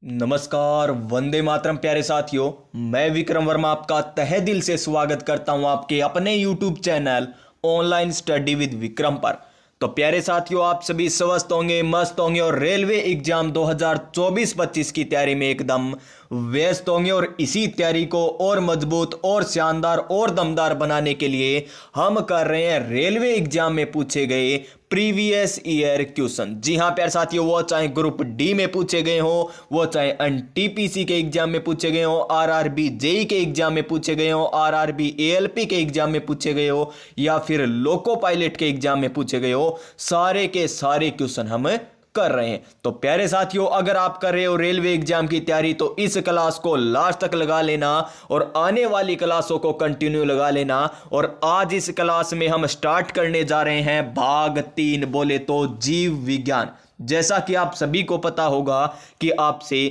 नमस्कार, वंदे मातरम प्यारे साथियों। मैं विक्रम वर्मा आपका तहे दिल से स्वागत करता हूं आपके अपने YouTube channel online study with Vikram पर। तो प्यारे साथियों, आप सभी स्वस्थ होंगे, मस्त होंगे और रेलवे एग्जाम 2024-25 की तैयारी में एकदम व्यस्त होंगे। और इसी तैयारी को और मजबूत और शानदार और दमदार बनाने के लिए हम कर रहे हैं रेलवे एग्जाम में पूछे गए प्रीवियस ईयर क्वेश्चन। जी हां प्यारे साथियों, वो चाहे ग्रुप डी में पूछे गए हो, वो चाहे एनटीपीसी के एग्जाम में पूछे गए हो, आरआरबी जेई के एग्जाम में पूछे गए हो, आरआरबी एएलपी के एग्जाम में पूछे गए हो, या फिर लोको पायलट के एग्जाम में पूछे गए हो, सारे के सारे क्वेश्चन हम कर रहे हैं। तो प्यारे साथियों, अगर आप कर रहे हो रेलवे एग्जाम की तैयारी तो इस क्लास को लास्ट तक लगा लेना और आने वाली क्लासों को कंटिन्यू लगा लेना। और आज इस क्लास में हम स्टार्ट करने जा रहे हैं भाग 3, बोले तो जीव विज्ञान। जैसा कि आप सभी को पता होगा कि आपसे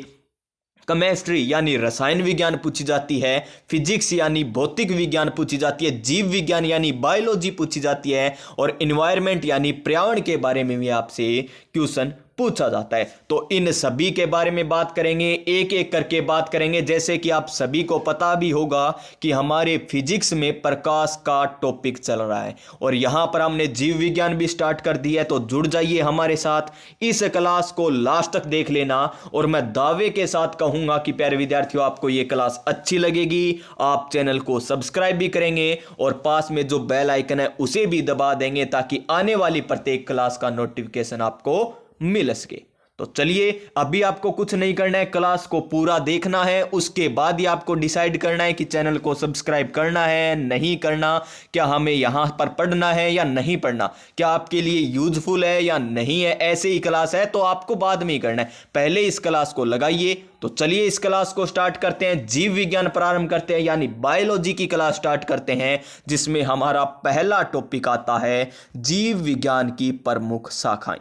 केमिस्ट्री यानी रसायन विज्ञान पूछी जाती है, फिजिक्स यानी भौतिक विज्ञान पूछी जाती है, जीव विज्ञान यानी बायोलॉजी पूछी जाती है, और इन्वायरमेंट यानी पर्यावरण के बारे में भी आपसे क्वेश्चन पूछा जाता है। तो इन सभी के बारे में बात करेंगे, एक एक करके बात करेंगे। जैसे कि आप सभी को पता भी होगा कि हमारे फिजिक्स में प्रकाश का टॉपिक चल रहा है और यहां पर हमने जीव विज्ञान भी स्टार्ट कर दिया है। तो जुड़ जाइए हमारे साथ, इस क्लास को लास्ट तक देख लेना। और मैं दावे के साथ कहूंगा कि प्यारे विद्यार्थियों, आपको यह क्लास अच्छी लगेगी। आप चैनल को सब्सक्राइब भी करेंगे और पास में जो बेल आइकन है उसे भी दबा देंगे ताकि आने वाली प्रत्येक क्लास का नोटिफिकेशन आपको मिल सके। तो चलिए, अभी आपको कुछ नहीं करना है, क्लास को पूरा देखना है। उसके बाद ही आपको डिसाइड करना है कि चैनल को सब्सक्राइब करना है नहीं करना, क्या हमें यहां पर पढ़ना है या नहीं पढ़ना, क्या आपके लिए यूजफुल है या नहीं है। ऐसे ही क्लास है तो आपको बाद में ही करना है, पहले इस क्लास को लगाइए। तो चलिए इस क्लास को स्टार्ट करते हैं, जीव विज्ञान प्रारंभ करते हैं, यानी बायोलॉजी की क्लास स्टार्ट करते हैं, जिसमें हमारा पहला टॉपिक आता है जीव विज्ञान की प्रमुख शाखाएं।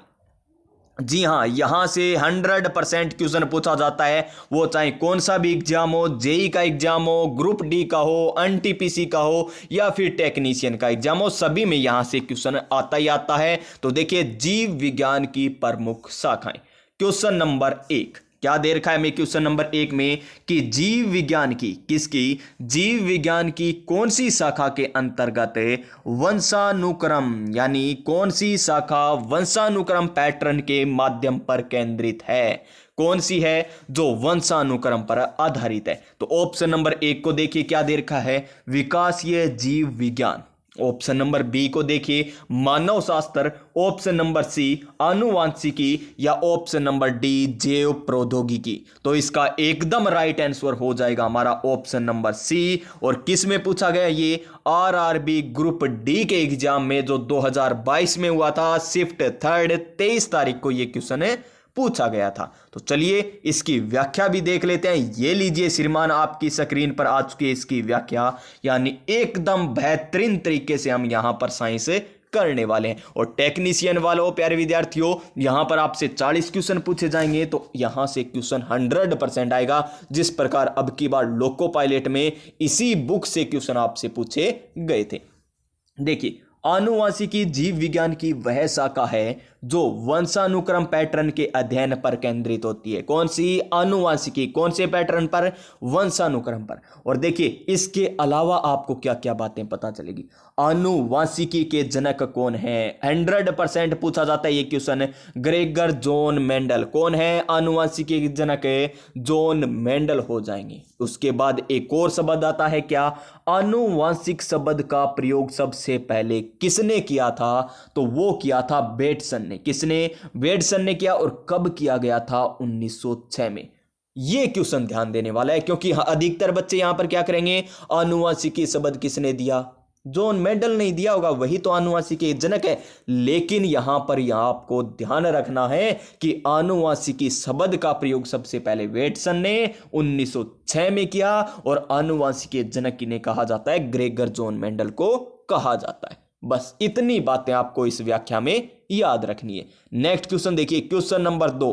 जी हाँ, यहां से 100% क्वेश्चन पूछा जाता है, वो चाहे कौन सा भी एग्जाम हो, जेई का एग्जाम हो, ग्रुप डी का हो, एनटीपीसी का हो, या फिर टेक्नीशियन का एग्जाम हो, सभी में यहां से क्वेश्चन आता ही आता है। तो देखिए, जीव विज्ञान की प्रमुख शाखाएं। क्वेश्चन नंबर 1 क्या दे रखा है? मैं क्वेश्चन नंबर 1 में कि जीव विज्ञान की, किसकी, जीव विज्ञान की कौन सी शाखा के अंतर्गत वंशानुक्रम, यानी कौन सी शाखा वंशानुक्रम पैटर्न के माध्यम पर केंद्रित है, कौन सी है जो वंशानुक्रम पर आधारित है। तो ऑप्शन नंबर 1 को देखिए, क्या दे रखा है? विकासीय जीव विज्ञान। ऑप्शन नंबर बी को देखिए, मानव शास्त्र। ऑप्शन नंबर सी, आनुवांशिकी। या ऑप्शन नंबर डी, जैव प्रौद्योगिकी। तो इसका एकदम राइट आंसर हो जाएगा हमारा ऑप्शन नंबर सी। और किस में पूछा गया? ये आरआरबी ग्रुप डी के एग्जाम में, जो 2022 में हुआ था, शिफ्ट 3 23 तारीख को ये क्वेश्चन है पूछा गया था। तो चलिए इसकी व्याख्या भी देख लेते हैं। ये लीजिए श्रीमान, आपकी स्क्रीन पर आ चुकी है इसकी व्याख्या, यानी एकदम बेहतरीन तरीके से हम यहां पर साइंस करने वाले हैं। और टेक्नीशियन वालों, प्यारे विद्यार्थियों, यहां पर आपसे 40 क्वेश्चन पूछे जाएंगे, तो यहां से क्वेश्चन 100% आएगा। जिस प्रकार अब की बार लोको पायलट में इसी बुक से क्वेश्चन आपसे पूछे गए थे। देखिए, आनुवांशिकी जीव विज्ञान की वह शाखा है जो वंशानुक्रम पैटर्न के अध्ययन पर केंद्रित होती है। कौन सी? आनुवांशिकी। कौन से पैटर्न पर? वंशानुक्रम पर। और देखिए, इसके अलावा आपको क्या क्या बातें पता चलेगी। आनुवांशिकी के जनक कौन है? 100% पूछा जाता है ये क्वेश्चन। Gregor John Mendel. कौन है आनुवांशिकी के जनक? जॉन मेंडल हो जाएंगे। उसके बाद एक और शब्द आता है, क्या? आनुवांशिक शब्द का प्रयोग सबसे पहले किसने किया था? तो वो किया था बेटसन ने। किसने? बेटसन ने किया। और कब किया गया था? 1906 में। ये क्वेश्चन ध्यान देने वाला है, क्योंकि अधिकतर बच्चे यहां पर क्या करेंगे? आनुवांशिकी शब्द किसने दिया? जॉन मेंडल नहीं दिया होगा, वही तो आनुवांशिकी के जनक है। लेकिन यहां पर आपको ध्यान रखना है कि आनुवांशिकी शब्द का प्रयोग सबसे पहले वेटसन ने 1906 में किया, और आनुवांशिकी के जनक ने कहा जाता है, ग्रेगर जॉन मेंडल को कहा जाता है। बस इतनी बातें आपको इस व्याख्या में याद रखनी है। नेक्स्ट क्वेश्चन देखिए, क्वेश्चन नंबर 2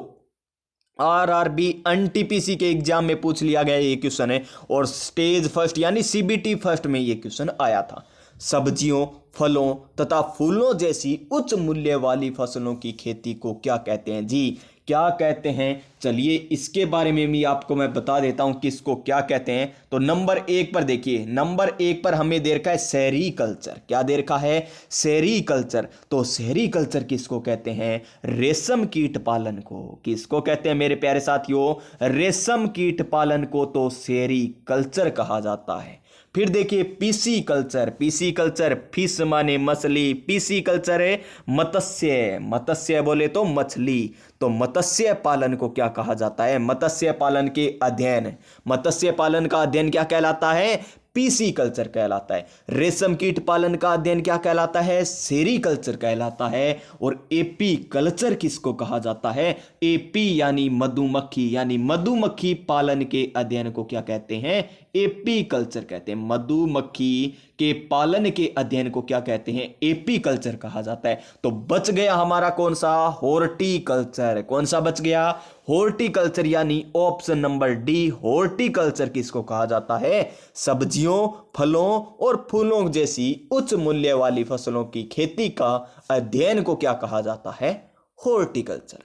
आरआरबी एनटीपीसी के एग्जाम में पूछ लिया गया ये क्वेश्चन है, और स्टेज फर्स्ट यानी सीबीटी फर्स्ट में ये क्वेश्चन आया था। सब्जियों, फलों तथा फूलों जैसी उच्च मूल्य वाली फसलों की खेती को क्या कहते हैं? जी, क्या कहते हैं, चलिए इसके बारे में भी आपको मैं बता देता हूं किसको क्या कहते हैं। तो नंबर 1 पर देखिए, नंबर 1 पर हमें दे रखा है सेरीकल्चर। क्या दे रखा है? सेरीकल्चर। तो सेरीकल्चर किसको कहते हैं? रेशम कीट पालन को। किसको कहते हैं मेरे प्यारे साथियों? रेशम कीट पालन को तो सेरीकल्चर कहा जाता है। फिर देखिए PC culture. PC culture, fish माने मछली, पीसी कल्चर है मत्स्य। मत्स्य बोले तो मछली। तो मत्स्य पालन को क्या कहा जाता है? मत्स्य पालन के अध्ययन। मत्स्य पालन का अध्ययन क्या कहलाता है? पीसी कल्चर कहलाता है। रेशम कीट पालन का अध्ययन क्या कहलाता है? सेरीकल्चर कहलाता है। और एपी कल्चर किसको कहा जाता है? एपी यानी मधुमक्खी, यानी मधुमक्खी पालन के अध्ययन को क्या कहते हैं? एपी कल्चर कहते हैं। मधुमक्खी के पालन के अध्ययन को क्या कहते हैं? एपी कल्चर कहा जाता है। तो बच गया हमारा कौन सा? हॉर्टिकल्चर। कौन सा बच गया? हॉर्टिकल्चर, यानी ऑप्शन नंबर डी। हॉर्टिकल्चर किसको कहा जाता है? सब्जियों, फलों और फूलों जैसी उच्च मूल्य वाली फसलों की खेती का अध्ययन को क्या कहा जाता है? हॉर्टिकल्चर।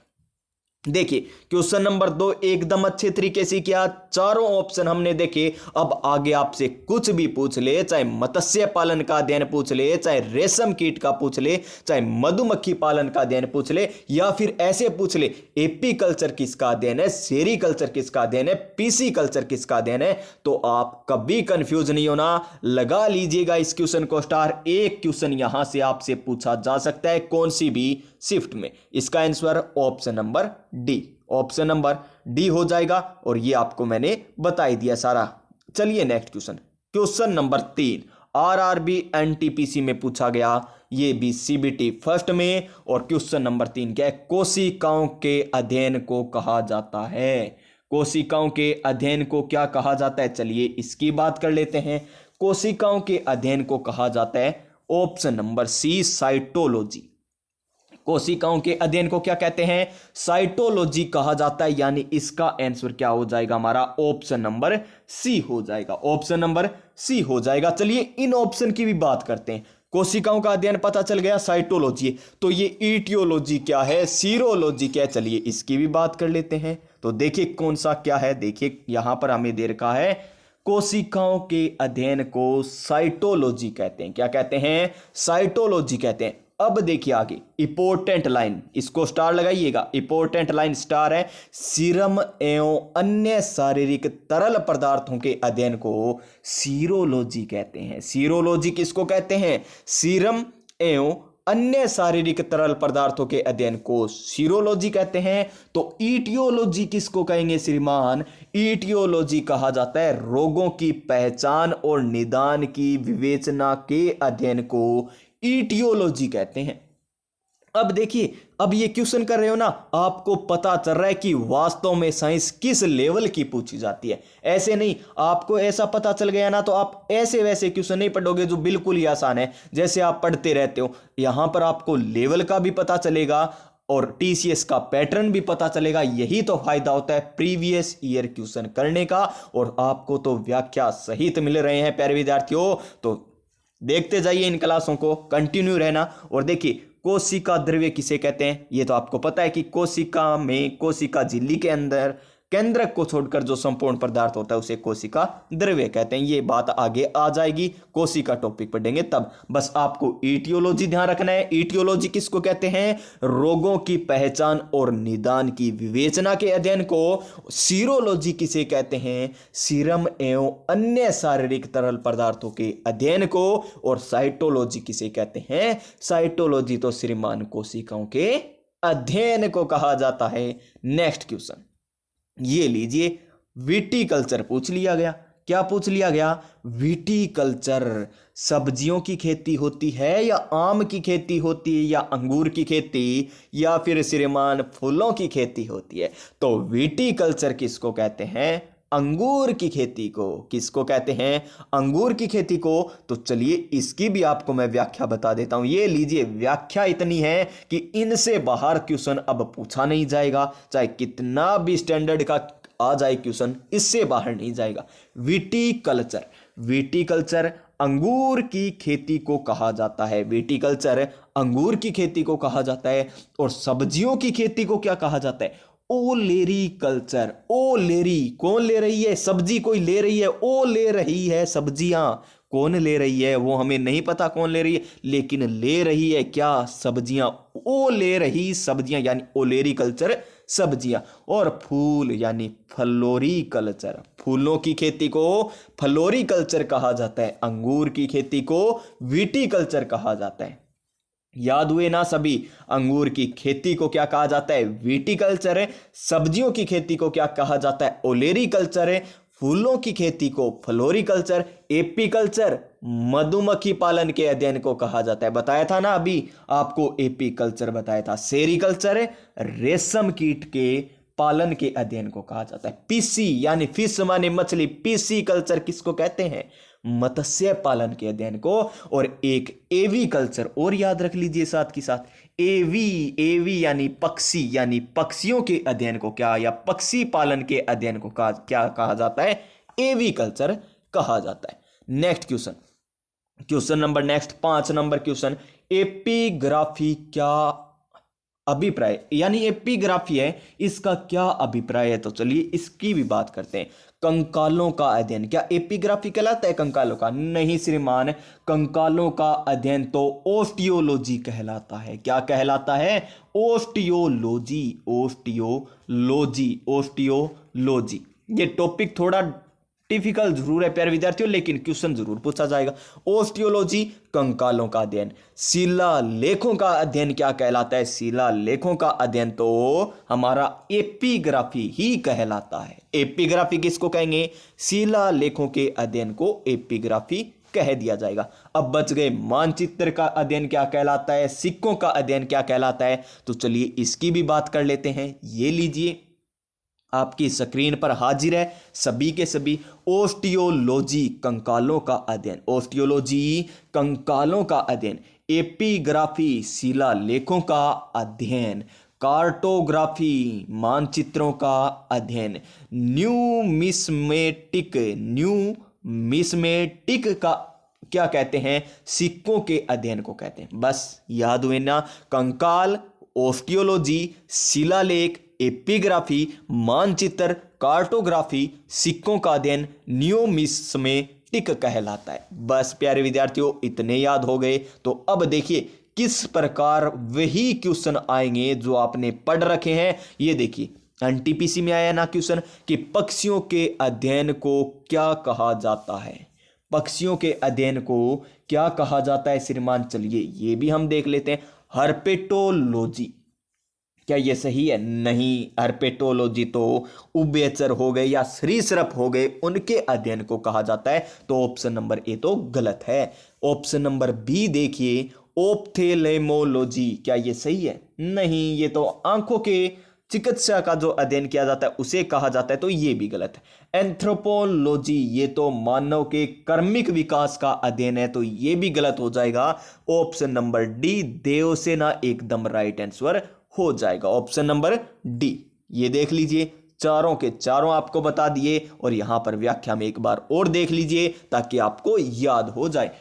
देखिए क्वेश्चन नंबर 2 एकदम अच्छे तरीके से किया, चारों ऑप्शन हमने देखे। अब आगे आपसे कुछ भी पूछ ले, चाहे मत्स्य पालन का अध्ययन पूछ ले, चाहे रेशम कीट का पूछ ले, चाहे मधुमक्खी पालन का अध्ययन पूछ ले, या फिर ऐसे पूछ ले एपी कल्चर किसका अध्ययन है, सेरीकल्चर किसका अध्ययन है, पीसी कल्चर किसका अध्ययन है, तो आप कभी कंफ्यूज नहीं होना, लगा लीजिएगा इस क्वेश्चन को स्टार। एक क्वेश्चन यहां से आपसे पूछा जा सकता है कौन सी भी शिफ्ट में। इसका answer option number D. Option number D हो जाएगा, और ये आपको मैंने बता ही दिया सारा। चलिए next question, question number 3 RRB NTPC में पूछा गया, ये भी सीबीटी फर्स्ट में। और क्वेश्चन नंबर 3 क्या है? कोशिकाओं के अध्ययन को कहा जाता है। कोशिकाओं के अध्ययन को क्या कहा जाता है? चलिए इसकी बात कर लेते हैं। कोशिकाओं के अध्ययन को कहा जाता है ऑप्शन नंबर सी, साइटोलॉजी। कोशिकाओं के अध्ययन को क्या कहते हैं? साइटोलॉजी कहा जाता है, यानी इसका आंसर क्या हो जाएगा हमारा? ऑप्शन नंबर सी हो जाएगा। ऑप्शन नंबर सी हो जाएगा। चलिए इन ऑप्शन की भी बात करते हैं। कोशिकाओं का अध्ययन पता चल गया, साइटोलॉजी। तो ये ईटियोलॉजी क्या है, सीरोलॉजी क्या है, चलिए इसकी भी बात कर लेते हैं। तो देखिए कौन सा क्या है, देखिए यहां पर हमें दे रखा है कोशिकाओं के अध्ययन को साइटोलॉजी कहते हैं। क्या कहते हैं? साइटोलॉजी कहते हैं। अब देखिए आगे इंपॉर्टेंट लाइन, इसको स्टार लगाइएगा। इंपॉर्टेंट लाइन स्टार है, सीरम एवं अन्य शारीरिक तरल पदार्थों के अध्ययन को सीरोलॉजी कहते हैं। सीरोलॉजी किसको कहते हैं? सीरम एवं अन्य शारीरिक तरल पदार्थों के अध्ययन को सीरोलॉजी कहते हैं। तो ईटियोलॉजी किसको कहेंगे श्रीमान? ईटियोलॉजी कहा जाता है रोगों की पहचान और निदान की विवेचना के अध्ययन को ईटियोलॉजी कहते हैं। अब देखिए, अब ये क्वेश्चन कर रहे हो ना, आपको पता चल रहा है कि वास्तव में साइंस किस लेवल की पूछी जाती है। ऐसे नहीं, आपको ऐसा पता चल गया ना तो आप ऐसे वैसे क्वेश्चन नहीं पढ़ोगे जो बिल्कुल ही आसान है, जैसे आप पढ़ते रहते हो। यहां पर आपको लेवल का भी पता चलेगा और टीसीएस का पैटर्न भी पता चलेगा। यही तो फायदा होता है प्रीवियस ईयर क्वेश्चन करने का। और आपको तो व्याख्या सहित मिल रहे हैं प्यारे विद्यार्थियों, तो देखते जाइए इन क्लासों को, कंटिन्यू रहना। और देखिए कोशिका द्रव्य किसे कहते हैं? ये तो आपको पता है कि कोशिका में, कोशिका झिल्ली के अंदर केंद्रक को छोड़कर जो संपूर्ण पदार्थ होता है उसे कोशिका द्रव्य कहते हैं। ये बात आगे आ जाएगी, कोशिका टॉपिक पढ़ेंगे तब। बस आपको ईटियोलॉजी ध्यान रखना है। ईटियोलॉजी किसको कहते हैं? रोगों की पहचान और निदान की विवेचना के अध्ययन को। सीरोलॉजी किसे कहते हैं? सीरम एवं अन्य शारीरिक तरल पदार्थों के अध्ययन को। और साइटोलॉजी किसे कहते हैं? साइटोलॉजी तो श्रीमान कोशिकाओं के अध्ययन को कहा जाता है। नेक्स्ट क्वेश्चन ये लीजिए, विटीकल्चर पूछ लिया गया। क्या पूछ लिया गया? विटीकल्चर सब्जियों की खेती होती है या आम की खेती होती है या अंगूर की खेती या फिर श्रीमान फूलों की खेती होती है? तो विटीकल्चर किसको कहते हैं? अंगूर की खेती को। किसको कहते हैं? अंगूर की खेती को। तो चलिए इसकी भी आपको मैं व्याख्या बता देता हूं। ये लीजिए, व्याख्या इतनी है कि इनसे बाहर क्वेश्चन अब पूछा नहीं जाएगा, चाहे कितना भी स्टैंडर्ड का आ जाए क्वेश्चन, इससे बाहर नहीं जाएगा। विटीकल्चर, विटीकल्चर अंगूर की खेती को कहा जाता है। विटीकल्चर अंगूर की खेती को कहा जाता है। और सब्जियों की खेती को क्या कहा जाता है? ओलेरी कल्चर। ओलेरी कौन ले रही है? सब्जी कोई ले रही है, ओ ले रही है सब्जियां। कौन ले रही है वो हमें नहीं पता कौन ले रही है, लेकिन ले रही है क्या? सब्जियां। ओ ले रही सब्जियां यानी ओलेरी कल्चर सब्जियां। और फूल यानी फ्लोरी कल्चर। फूलों की खेती को फ्लोरी कल्चर कहा जाता है। अंगूर की खेती को विटी कल्चर कहा जाता है। याद हुए ना सभी? अंगूर की खेती को क्या कहा जाता है? विटीकल्चर है। सब्जियों की खेती को क्या कहा जाता है? ओलेरी कल्चर है। फूलों की खेती को फ्लोरिकल्चर, एपीकल्चर मधुमक्खी पालन के अध्ययन को कहा जाता है। बताया था ना अभी आपको, एपीकल्चर बताया था। सेरीकल्चर है, रेशम कीट के पालन के अध्ययन को कहा जाता है। पीसी यानी फिश माने मछली, पीसी कल्चर किसको कहते हैं? मत्स्य पालन के अध्ययन को। और एक एवी कल्चर और याद रख लीजिए साथ के साथ, एवी। एवी यानी पक्षी, यानी पक्षियों के अध्ययन को क्या, या पक्षी पालन के अध्ययन को क्या कहा जाता है? एवी कल्चर कहा जाता है। Next question, question number next 5 number question, epigraphy क्या अभिप्राय, यानी एपिग्राफी है, इसका क्या अभिप्राय है? तो चलिए इसकी भी बात करते हैं। कंकालों का अध्ययन क्या एपिग्राफी कहलाता है? कंकालों का नहीं श्रीमान, कंकालों का अध्ययन तो ओस्टियोलॉजी कहलाता है। क्या कहलाता है? ओस्टियोलॉजी। Osteology, osteology. ये टॉपिक थोड़ा डिफिकल्ट जरूर है प्यारे विद्यार्थियों, लेकिन क्वेश्चन जरूर पूछा जाएगा। ओस्टियोलॉजी कंकालों का अध्ययन। शिलालेखों का अध्ययन क्या कहलाता है? शिलालेखों का अध्ययन तो हमारा एपिग्राफी ही कहलाता है। एपिग्राफी किसको कहेंगे? शिलालेखों के अध्ययन को एपिग्राफी कह दिया जाएगा। अब बच गए मानचित्र का अध्ययन क्या कहलाता है, सिक्कों का अध्ययन क्या कहलाता है। तो चलिए इसकी भी बात कर लेते हैं। ये लीजिए आपकी स्क्रीन पर हाजिर है सभी के सभी, ओस्टियोलॉजी कंकालों का अध्ययन। ओस्टियोलॉजी कंकालों का अध्ययन, एपिग्राफी शिलालेखों का अध्ययन, कार्टोग्राफी मानचित्रों का अध्ययन, न्यूमिस्मेटिक का क्या कहते हैं? सिक्कों के अध्ययन को कहते हैं। बस याद हुए ना? कंकाल, ओस्टियोलॉजी, शिलालेख, एपिग्राफी, मानचित्र, कार्टोग्राफी, सिक्कों का अध्ययन न्यूमिस्मेटिक कहलाता है। बस प्यारे विद्यार्थियों इतने याद हो गए। तो अब देखिए किस प्रकार वही क्वेश्चन आएंगे जो आपने पढ़ रखे हैं। ये देखिए एनटीपीसी में आया ना क्वेश्चन कि पक्षियों के अध्ययन को क्या कहा जाता है? पक्षियों के अध्ययन को क्या कहा जाता है श्रीमान? चलिए ये भी हम देख लेते हैं। हर्पेटोलॉजी, क्या ये सही है? नहीं, हर्पेटोलॉजी तो उभयचर हो गए या सरीसृप हो गए, उनके अध्ययन को कहा जाता है। तो ऑप्शन नंबर ए तो गलत है। ऑप्शन नंबर बी देखिए, ओप्थेल्मोलॉजी, क्या ये सही है? नहीं, ये तो आंखों के चिकित्सा का जो अध्ययन किया जाता है उसे कहा जाता है, तो ये भी गलत है। एंथ्रोपोलॉजी, ये तो मानव के कर्मिक विकास का अध्ययन है, तो ये भी गलत हो जाएगा। ऑप्शन नंबर डी देवसेना एकदम राइट आंसर हो जाएगा। Option number D. ये देख लीजिए चारों के चारों आपको बता दिए, और यहां पर व्याख्या में एक बार और देख लीजिए ताकि आपको याद हो जाए।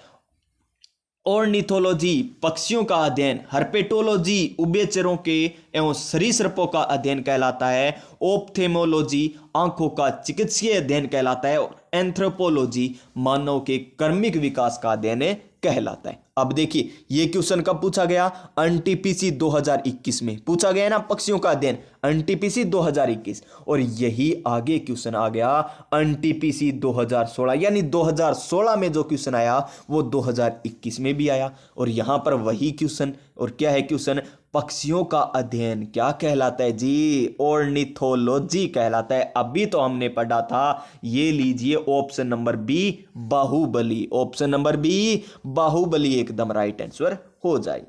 ऑर्निथोलॉजी पक्षियों का अध्ययन, हर्पेटोलॉजी उभयचरों के एवं सरीसृपों का अध्ययन कहलाता है, ओप्थेमोलॉजी आंखों का चिकित्सीय अध्ययन कहलाता है, और एंथ्रोपोलॉजी मानव के कर्मिक विकास का अध्ययन कहलाता है। अब देखिए ये क्वेश्चन कब पूछा गया? एनटीपीसी 2021 में पूछा गया ना, पक्षियों का अध्ययन, एनटीपीसी 2021। और यही आगे क्वेश्चन आ गया एनटीपीसी 2016, यानी 2016 में जो क्वेश्चन आया वो 2021 में भी आया। और यहां पर वही क्वेश्चन, और क्या है क्वेश्चन? पक्षियों का अध्ययन क्या कहलाता है जी? ऑर्निथोलॉजी कहलाता है। अभी तो हमने पढ़ा था, ये लीजिए option number B Baahubali. Option number B Baahubali एकदम राइट आंसर हो जाए।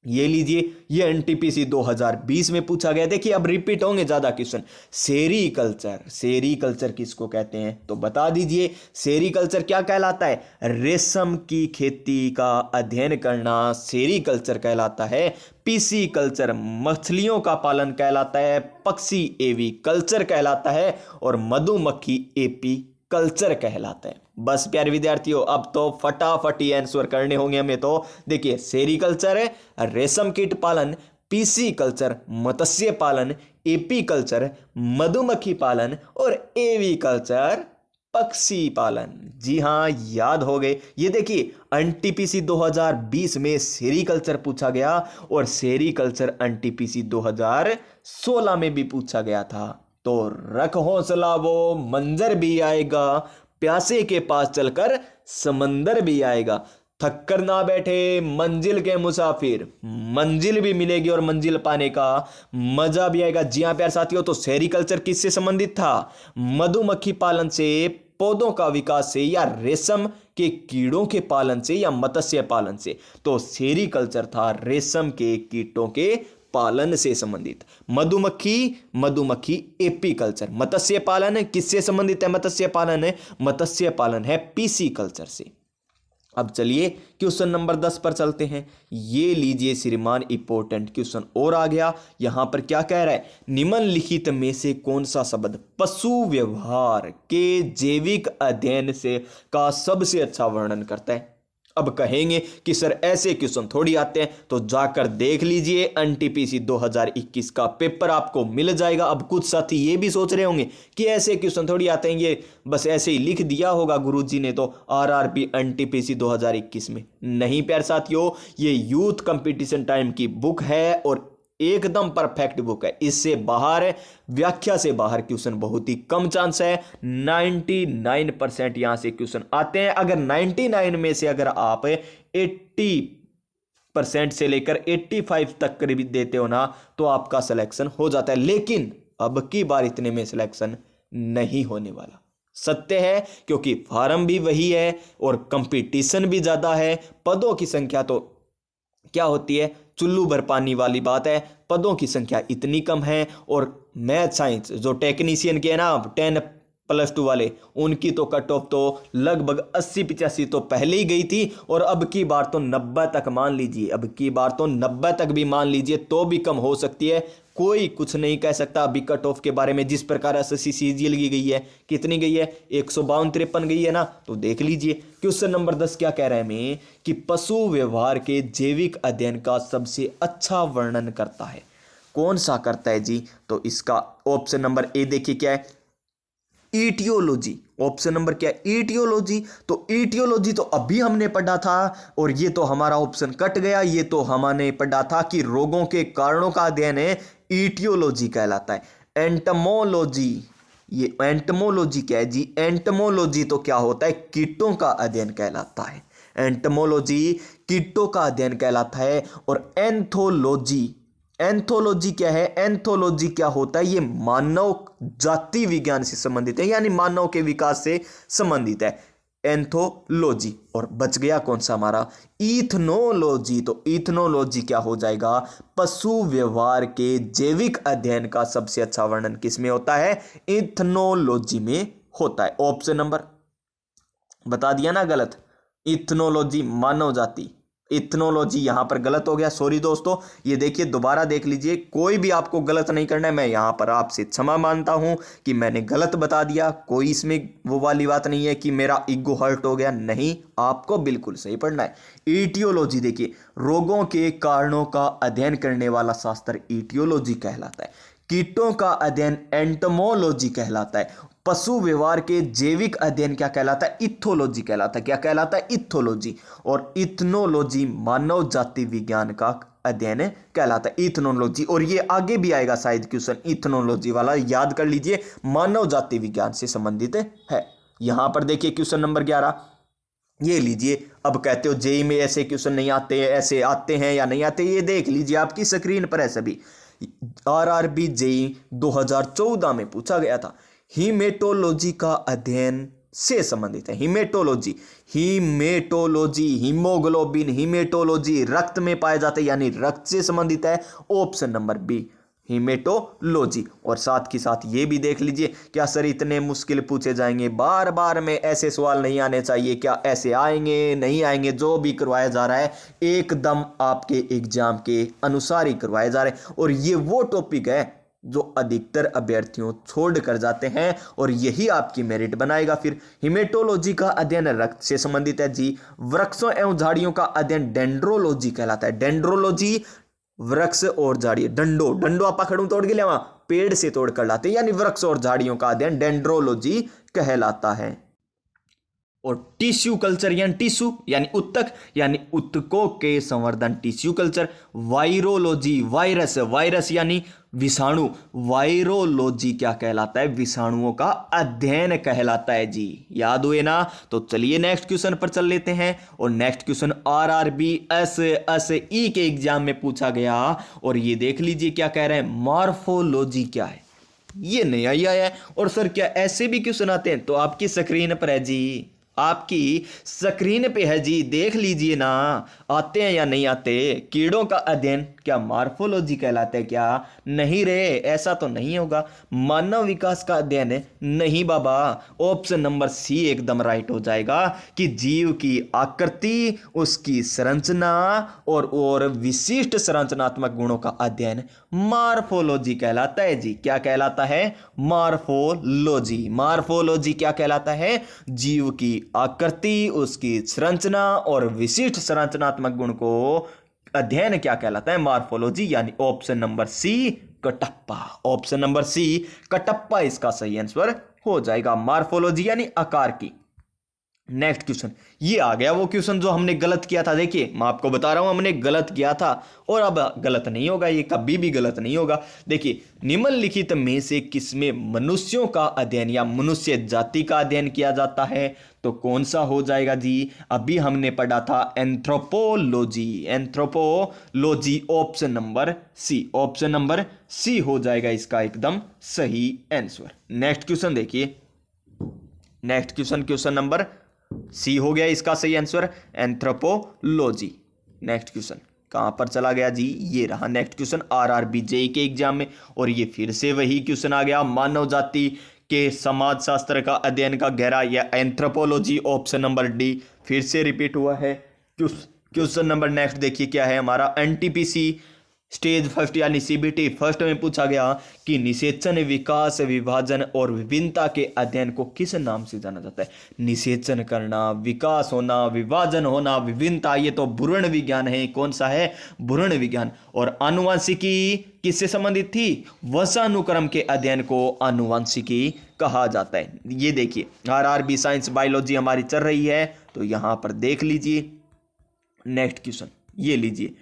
ये लीजिए ये एनटीपीसी 2020 में पूछा गया। देखिए अब रिपीट होंगे ज्यादा क्वेश्चन। सेरीकल्चर, सेरीकल्चर किसको कहते हैं? तो बता दीजिए सेरीकल्चर क्या कहलाता है? रेशम की खेती का अध्ययन करना सेरीकल्चर कहलाता है। पीसी कल्चर मछलियों का पालन कहलाता है। पक्षी एवी कल्चर कहलाता है, और मधुमक्खी एपी कल्चर कहलाता है। बस प्यारे विद्यार्थियों अब तो फटाफट ही आंसर करने होंगे हमें। तो देखिए सेरीकल्चर है रेशम कीट पालन, पीसी कल्चर मत्स्य पालन, एपी कल्चर मधुमक्खी पालन और एवी कल्चर पक्षी पालन। जी हाँ, याद हो गए। ये देखिए एनटीपीसी 2020 में सेरीकल्चर पूछा गया और सेरीकल्चर एनटीपीसी 2016 में भी पूछा गया था। तो रख हौसला, वो मंजर भी आएगा, प्यासे के पास चलकर समंदर भी आएगा। थक कर ना बैठे मंजिल के मुसाफिर, मंजिल भी मिलेगी और मंजिल पाने का मजा भी आएगा। जी हाँ प्यार साथियों, तो सेरीकल्चर किससे संबंधित था? मधुमक्खी पालन से, पौधों का विकास से, या रेशम के कीड़ों के पालन से, या मत्स्य पालन से? तो सेरीकल्चर था रेशम के कीटों के पालन से संबंधित। मधुमक्खी एपी कल्चर। मत्स्य पालन किससे संबंधित है? मत्स्य पालन है पीसी कल्चर से। अब चलिए क्वेश्चन नंबर 10 पर चलते हैं। ये लीजिए श्रीमान, इंपॉर्टेंट क्वेश्चन और आ गया। यहां पर क्या कह रहा है? निम्नलिखित में से कौन सा शब्द पशु व्यवहार के जैविक अध्ययन से का सबसे अच्छा वर्णन करता है? अब कहेंगे कि सर ऐसे क्वेश्चन थोड़ी आते हैं, तो जाकर देख लीजिए एनटीपीसी 2021 का पेपर आपको मिल जाएगा। अब कुछ साथी ये भी सोच रहे होंगे कि ऐसे क्वेश्चन थोड़ी आते हैं, ये बस ऐसे ही लिख दिया होगा गुरुजी ने तो आरआरबी एनटीपीसी 2021 में। नहीं प्यार साथियों, ये यूथ कंपटीशन टाइम की बुक है और एकदम परफेक्ट बुक है। इससे बाहर, व्याख्या से बाहर क्वेश्चन बहुत ही कम चांस है। 99% यहां से क्वेश्चन आते हैं। अगर 99 में से अगर आप 80% से लेकर 85 तक करीब देते हो ना, तो आपका सिलेक्शन हो जाता है। लेकिन अब की बार इतने में सिलेक्शन नहीं होने वाला, सत्य है, क्योंकि फार्म भी वही है और कंपटीशन भी ज्यादा है। पदों की संख्या तो क्या होती है, चुल्लू भर पानी वाली बात है। पदों की संख्या इतनी कम है और मैथ साइंस जो टेक्नीशियन के हैं ना 10+2 वाले, उनकी तो कट ऑफ तो लगभग 80-85 तो पहले ही गई थी और अब की बार तो 90 तक मान लीजिए। अब की बार तो 90 तक भी मान लीजिए, तो भी कम हो सकती है। कोई कुछ नहीं कह सकता अभी कट ऑफ के बारे में। जिस प्रकार एसएससी सीजीएल की गई है, कितनी गई है? 152-53 गई है ना। तो देख लीजिए क्वेश्चन नंबर 10 क्या कह रहा है हमें कि पशु व्यवहार के जैविक अध्ययन का सबसे अच्छा वर्णन करता है। कौन सा करता है जी? तो इसका ऑप्शन नंबर ए देखिए क्या है, ईटियोलॉजी। ऑप्शन नंबर क्या है? ईटियोलॉजी। तो ईटियोलॉजी तो अभी हमने पढ़ा था और ये तो हमारा ऑप्शन कट गया। ये तो हमने पढ़ा था कि रोगों के कारणों का अध्ययन है, ईटियोलॉजी कहलाता है। एंटमोलॉजी, ये एंटमोलॉजी क्या है जी? एंटमोलॉजी तो क्या होता है? कीटों का अध्ययन कहलाता है। एंटमोलॉजी कीटों का अध्ययन कहलाता है। और एंथोलॉजी, एंथोलॉजी क्या है? एंथोलॉजी क्या होता है? ये मानव जाति विज्ञान से संबंधित है, यानी मानव के विकास से संबंधित है एंथोलॉजी। और बच गया कौन सा हमारा? इथनोलॉजी। तो इथनोलॉजी क्या हो जाएगा? पशु व्यवहार के जैविक अध्ययन का सबसे अच्छा वर्णन किसमें होता है? इथनोलॉजी में होता है। ऑप्शन नंबर बता दिया ना गलत, इथनोलॉजी मानव जाति। इथनोलॉजी यहां पर गलत हो गया, सॉरी दोस्तों। ये देखिए दोबारा देख लीजिए, कोई भी आपको गलत नहीं करना है। मैं यहां पर आपसे क्षमा मांगता हूं कि मैंने गलत बता दिया। कोई इसमें वो वाली बात नहीं है कि मेरा ईगो हर्ट हो गया, नहीं, आपको बिल्कुल सही पढ़ना है। ईटियोलॉजी देखिए, रोगों के कारणों का अध्ययन करने वाला शास्त्र ईटियोलॉजी कहलाता है। कीटों का अध्ययन एंटमोलॉजी कहलाता है। पशु व्यवहार के जैविक अध्ययन क्या कहलाता है? इथोलॉजी कहलाता है। क्या कहलाता है? इथोलॉजी। और इथनोलॉजी मानव जाति विज्ञान का अध्ययन कहलाता है, इथनोलॉजी। और ये आगे भी आएगा शायद क्वेश्चन इथनोलॉजी वाला, याद कर लीजिए, मानव जाति विज्ञान से संबंधित है। यहां पर देखिए क्वेश्चन नंबर 11, ये लीजिए। अब कहते हो जेई में ऐसे क्वेश्चन नहीं आते, ऐसे आते हैं या नहीं आते, ये देख लीजिए आपकी स्क्रीन पर है सभी। आरआरबी जेई 2014 में पूछा गया था। हीमेटोलॉजी का अध्ययन से संबंधित है। हीमेटोलॉजी, हीमेटोलॉजी, हीमोग्लोबिन, हीमेटोलॉजी रक्त में पाए जाते हैं, यानी रक्त से संबंधित है। Option number B haematology. और साथ के साथ ये भी देख लीजिए, क्या सर इतने मुश्किल पूछे जाएंगे? बार बार में ऐसे सवाल नहीं आने चाहिए। क्या ऐसे आएंगे? नहीं आएंगे। जो भी करवाया जा रहा है एकदम आपके एग्जाम के अनुसार ही करवाया जा रहा है। और ये वो टॉपिक है जो अधिकतर अभ्यर्थियों छोड़ कर जाते हैं और यही आपकी मेरिट बनाएगा। फिर हिमेटोलॉजी का अध्ययन रक्त से संबंधित है जी। वृक्षों एवं झाड़ियों का अध्ययन डेंड्रोलॉजी कहलाता है। डेंड्रोलॉजी वृक्ष और झाड़ी, डंडो, डंडो आपा खड़ू तोड़ के लिया, पेड़ से तोड़कर लाते हैं, यानी वृक्ष और झाड़ियों का अध्ययन डेंड्रोलॉजी कहलाता है। और टिश्यू कल्चर यानी टिश्यू यानी उत्तक यानी उत्तकों के संवर्धन tissue culture. Virology virus virus यानी विषाणु, वायरोलॉजी क्या कहलाता है? विषाणुओं का अध्ययन कहलाता है जी। याद हुए ना? तो चलिए नेक्स्ट क्वेश्चन पर चल लेते हैं। और नेक्स्ट क्वेश्चन आरआरबी एसएसई के एग्जाम में पूछा गया और ये देख लीजिए क्या कह रहे हैं, मॉर्फोलॉजी क्या है? ये नया ही आया है। और सर क्या ऐसे भी क्वेश्चन आते हैं? तो आपकी स्क्रीन पर है जी, आपकी स्क्रीन पे है जी, देख लीजिए ना, आते हैं या नहीं आते। कीड़ों का अध्ययन क्या मॉर्फोलॉजी कहलाता है क्या? नहीं रे, ऐसा तो नहीं होगा। मानव विकास का अध्ययन है? नहीं बाबा। ऑप्शन नंबर सी एकदम राइट हो जाएगा कि जीव की आकृति, उसकी संरचना और विशिष्ट संरचनात्मक गुणों का अध्ययन मॉर्फोलॉजी कहलाता है जी। क्या कहलाता है? मॉर्फोलॉजी। मॉर्फोलॉजी क्या कहलाता है? जीव की आकृति, उसकी संरचना और विशिष्ट संरचनात्मक गुण को अध्ययन क्या कहलाता है? मॉर्फोलॉजी। यानी option number C Kattappa. Option number C Kattappa इसका सही आंसर हो जाएगा। मॉर्फोलॉजी यानी आकार की। नेक्स्ट क्वेश्चन, ये आ गया वो क्वेश्चन जो हमने गलत किया था। देखिए मैं आपको बता रहा हूं, हमने गलत किया था और अब गलत नहीं होगा, ये कभी भी गलत नहीं होगा। देखिए, निम्नलिखित में से किसमें मनुष्यों का अध्ययन या मनुष्य जाति का अध्ययन किया जाता है? तो कौन सा हो जाएगा जी? अभी हमने पढ़ा था anthropology. Anthropology option number C. Option number C हो जाएगा इसका एकदम सही आंसर। नेक्स्ट क्वेश्चन देखिए, next question, question number C हो गया इसका सही आंसर, एंथ्रोपोलॉजी। नेक्स्ट क्वेश्चन कहां पर चला गया जी? ये रहा नेक्स्ट क्वेश्चन आरआरबी जेईई के एग्जाम में। और ये फिर से वही क्वेश्चन आ गया, मानव जाति के समाज शास्त्र का अध्ययन का गहरा, या एंथ्रोपोलॉजी ऑप्शन नंबर डी फिर से रिपीट हुआ है। क्वेश्चन नंबर नेक्स्ट देखिए क्या है हमारा, एनटीपीसी स्टेज फर्स्ट यानी सीबीटी फर्स्ट में पूछा गया कि निषेचन, विकास, विभाजन और विभिन्नता के अध्ययन को किस नाम से जाना जाता है? निषेचन करना, विकास होना, विभाजन होना, विभिन्नता, ये तो भ्रूण विज्ञान है। कौन सा है? भ्रूण विज्ञान। और आनुवंशिकी किससे संबंधित थी? वंशानुक्रम के अध्ययन को आनुवंशिकी कहा जाता है। ये देखिए आरआरबी साइंस बायोलॉजी हमारी चल रही है, तो यहां पर देख लीजिए नेक्स्ट क्वेश्चन, ये लीजिए,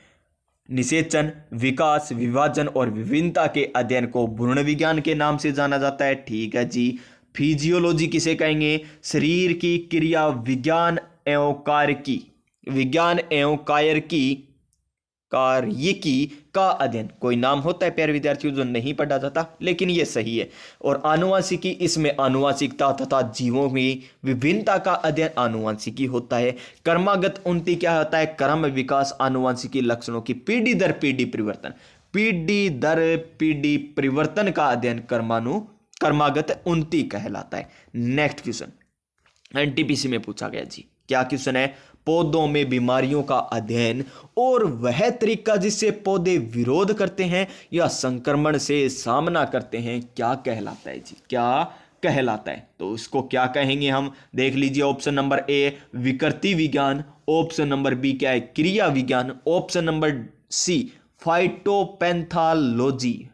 निषेचन, विकास, विभाजन और विभिन्नता के अध्ययन को भ्रूण विज्ञान के नाम से जाना जाता है। ठीक है जी। फिजियोलॉजी किसे कहेंगे? शरीर की क्रिया विज्ञान एवं कार्य की का अध्ययन। कोई नाम होता है प्यारे विद्यार्थियों जो नहीं पढ़ा जाता, लेकिन ये सही है। और आनुवंशिकी, इसमें आनुवंशिकता तथा जीवों में विभिन्नता का अध्ययन आनुवंशिकी होता है। क्रमागत उन्नति क्या होता है? क्रम विकास आनुवंशिकी लक्षणों की पीढ़ी दर पीढ़ी परिवर्तन, पीढ़ी दर पीढ़ी परिवर्तन का अध्ययन क्रमागत उन्नति कहलाता है। नेक्स्ट क्वेश्चन एनटीपीसी में पूछा गया जी, क्या क्वेश्चन है? पौधों में बीमारियों का अध्ययन और वह तरीका जिससे पौधे विरोध करते हैं या संक्रमण से सामना करते हैं क्या कहलाता है जी? क्या कहलाता है? तो इसको क्या कहेंगे हम? देख लीजिए, ऑप्शन नंबर ए विकृति विज्ञान, ऑप्शन नंबर बी क्या है? क्रिया विज्ञान, option number C phytopathology.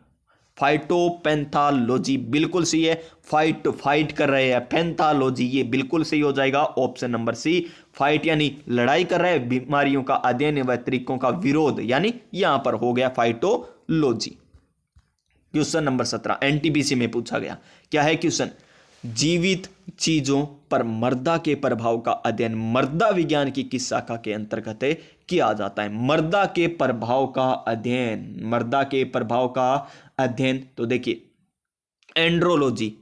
Phytopathology बिल्कुल सही है। फाइट कर रहे हैं, पैथोलॉजी ये बिल्कुल सही हो जाएगा। ऑप्शन नंबर सी फाइट यानी लड़ाई कर रहे हैं, बीमारियों का अध्ययन व तरीकों का विरोध, यानी यहां पर हो गया फाइटोलॉजी। क्वेश्चन नंबर 17 एनटीपीसी में पूछा गया, क्या है क्वेश्चन? जीवित चीजों पर मृदा के प्रभाव का अध्ययन मृदा विज्ञान की किस शाखा के अंतर्गत किया जाता है? मृदा के प्रभाव का अध्ययन, मृदा के प्रभाव का अध्ययन, तो देखिए एंड्रोलॉजी,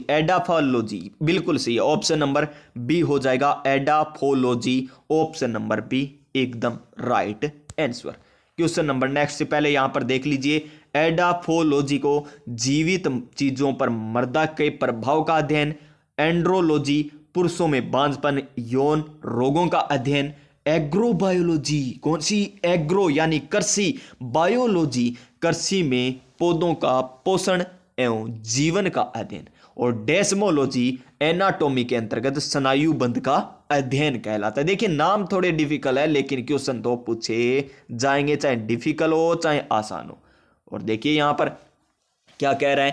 एडाफोलॉजी बिल्कुल सही है। ऑप्शन नंबर बी हो जाएगा एडाफोलॉजी। ऑप्शन नंबर बी एकदम right answer. Question number next से पहले यहां पर देख लीजिए, एडाफोलॉजी को जीवित चीजों पर मृदा के प्रभाव का अध्ययन, एंड्रोलॉजी पुरुषों में बांझपन यौन रोगों का अध्ययन, एग्रोबायोलॉजी, कौन सी? एग्रो यानी कृषि, बायोलॉजी कृषि में पौधों का पोषण एवं जीवन का अध्ययन, और डेस्मोलॉजी एनाटॉमी के अंतर्गत स्नायु बंध का अध्ययन कहलाता है। देखिए नाम थोड़े डिफिकल्ट है, लेकिन क्वेश्चन तो पूछे जाएंगे, चाहे डिफिकल्ट हो चाहे आसान हो। और देखिए यहां पर क्या कह रहा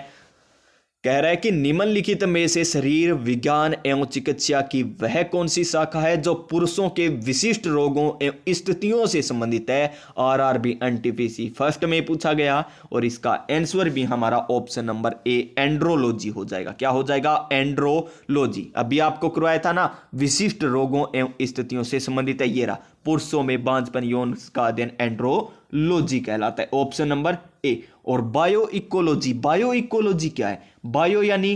है कि निम्नलिखित में से शरीर विज्ञान एवं चिकित्सा की वह कौन सी शाखा है जो पुरुषों के विशिष्ट रोगों एवं स्थितियों से संबंधित है। आरआरबी एनटीपीसी फर्स्ट में पूछा गया और इसका आंसर भी हमारा ऑप्शन नंबर ए एंड्रोलॉजी हो जाएगा। क्या हो जाएगा? एंड्रोलॉजी। अभी आपको करवाया था ना, विशिष्ट रोगों एवं स्थितियों से संबंधित है, ये रहा, पुरुषों में बांझपन यौन का अध्ययन एंड्रोलॉजी कहलाता है, ऑप्शन नंबर ए। और बायो इकोलॉजी, बायो इकोलॉजी क्या है? बायो यानी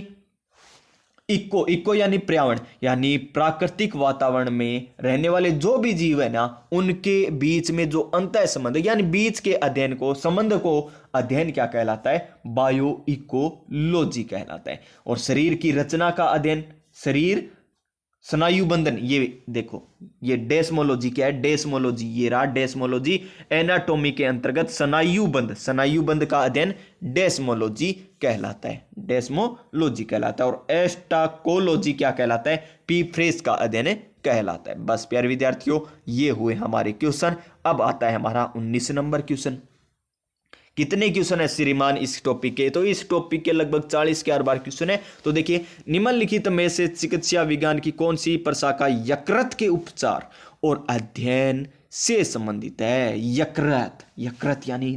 इको यानी पर्यावरण, यानी प्राकृतिक वातावरण में रहने वाले जो भी जीव है ना, उनके बीच में जो अंतः संबंध यानी बीच के अध्ययन को, संबंध को अध्ययन क्या कहलाता है? बायो इकोलॉजी कहलाता है। और शरीर की रचना का अध्ययन, शरीर स्नायु बंधन, ये देखो ये डेस्मोलॉजी क्या है? डेस्मोलॉजी, ये रहा डेस्मोलॉजी, एनाटॉमी के अंतर्गत स्नायु बंध का अध्ययन डेस्मोलॉजी कहलाता है, डेस्मोलॉजी कहलाता है। और एस्टाकोलॉजी क्या कहलाता है? पी फ्रेस का अध्ययन कहलाता है। बस प्यारे विद्यार्थियों, ये हुए हमारे क्वेश्चन। अब आता है हमारा 19 नंबर क्वेश्चन। कितने क्वेश्चन है श्रीमान इस टॉपिक के? तो इस टॉपिक के लगभग 40 के 8 क्वेश्चन है। तो देखिए, निम्नलिखित में से चिकित्सा विज्ञान की कौन सी प्रशाखा यकृत के उपचार और अध्ययन से संबंधित है? यकृत यानी